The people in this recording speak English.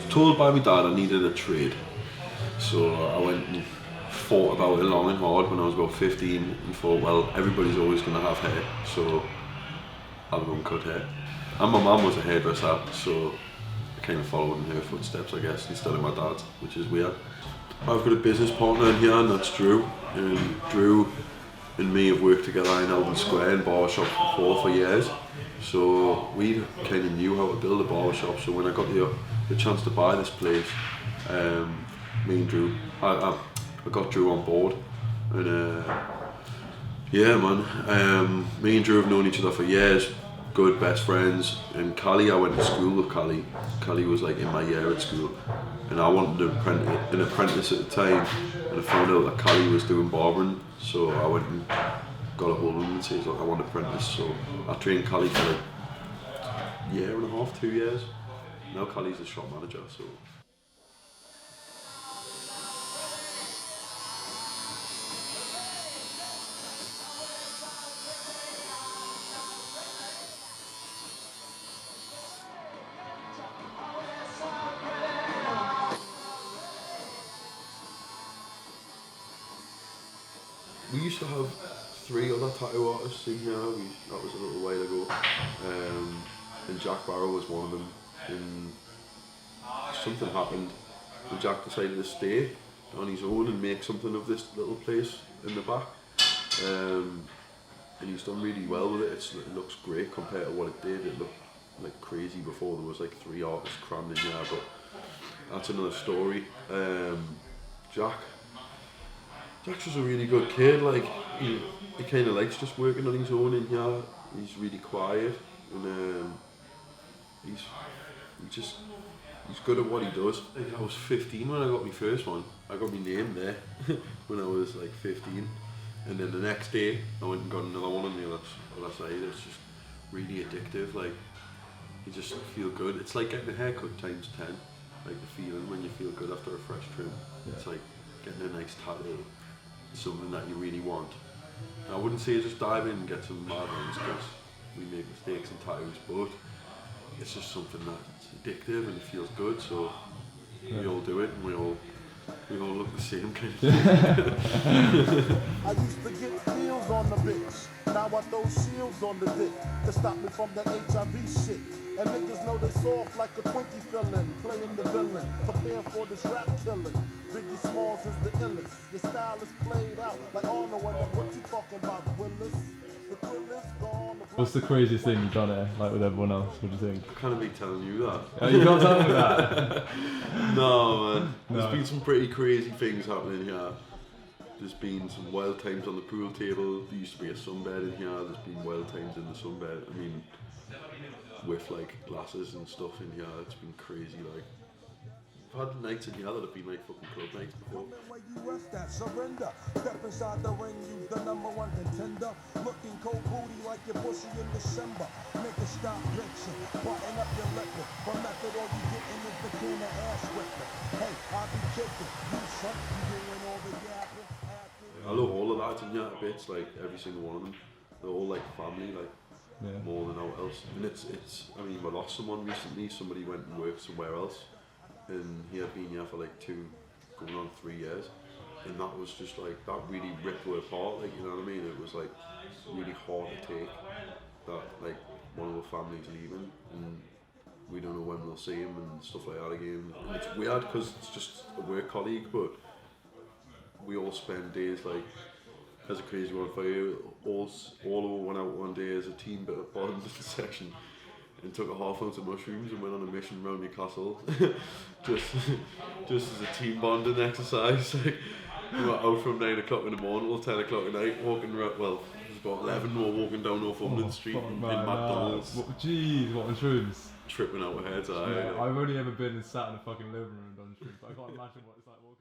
Told by my dad I needed a trade, so I went and thought about it long and hard when I was about 15 and thought, well, everybody's always going to have hair, so I'll go and cut hair. And my mum was a hairdresser, so I kind of followed in her footsteps, I guess, instead of my dad's, which is weird. I've got a business partner in here, and that's Drew. And Drew and me have worked together in Eldon Square in barbershops before for years. So we kind of knew how to build a barbershop. So when I got the chance to buy this place, me and Drew, I got Drew on board. And yeah, man, me and Drew have known each other for years. Good best friends. And Callie, I went to school with Callie. Callie was like in my year at school, and I wanted an apprentice at the time, and I found out that Callie was doing barbering, so I went and got a hold of him and said, look, I want an apprentice. So I trained Callie for like a year and a half, 2 years. Now Callie's the shop manager, so. We used to have 3 other tattoo artists in here. That was a little while ago, and Jack Barrow was one of them. And something happened, and Jack decided to stay on his own and make something of this little place in the back. And he's done really well with it. It looks great compared to what it did. It looked like crazy before. There was like 3 artists crammed in here, but that's another story. Jack's just a really good kid. Like he kind of likes just working on his own in here. He's really quiet, and he's good at what he does. Like, I was 15 when I got my first one. I got my name there when I was like 15, and then the next day I went and got another one on the other side. It's just really addictive. Like you just feel good. It's like getting a haircut times 10. Like the feeling when you feel good after a fresh trim. Yeah. It's like getting a nice tattoo. Something that you really want. I wouldn't say just dive in and get some mad ones because we make mistakes in tattoos, but it's just something that's addictive and it feels good, so we all do it and we all look the same kind of thing. I used to get feels on the bitch. Now I throw shields on the dick to stop me from that HIV shit. And niggas know they soft like a Twinkie fillin', playing the villain, prepare for this rap killing. Biggie Smalls is the illest. Your style is played out like all no one. What you talking about, Willis? The Willis gone. What's the craziest thing you've done here, like with everyone else? What do you think? I can't be telling you that. Oh, you can't tell me that? No, man. There's been some pretty crazy things happening here. There's been some wild times on the pool table. There used to be a sunbed in here. There's been wild times in the sunbed. I mean, with like glasses and stuff in here. It's been crazy. Like, I've had nights in here that have been like fucking club nights before. Where you rest at, surrender. Step inside the ring, use the #1 contender. Looking cold booty like your pussy in December. Nigga stop bitching, button up your liquor. For method, all you getting is the can of ass whipping. Hey, I be kicking. You suck, you doing all the yapping. I love all of that in here bits, like every single one of them. They're all like family, like more than out else. And it's. I mean, we lost someone recently. Somebody went and worked somewhere else, and he had been here for like 2, going on 3 years. And that was just like, that really ripped her apart. Like, you know what I mean? It was like really hard to take that like one of the families leaving, and we don't know when we'll see him and stuff like that again. And it's weird because it's just a work colleague, but we all spend days like, as a crazy one for you, all of us went out one day as a team bit of bond section and took a half ounce of mushrooms and went on a mission around Newcastle just as a team bonding exercise. Like, we were out from 9 o'clock in the morning till 10 o'clock at night, walking around, well, it was about 11, we were walking down Northumberland Street in McDonald's. Jeez, what on shrooms? Tripping out our heads. I've only ever been and sat in a fucking living room and done shrooms, but I can't imagine what it's like walking.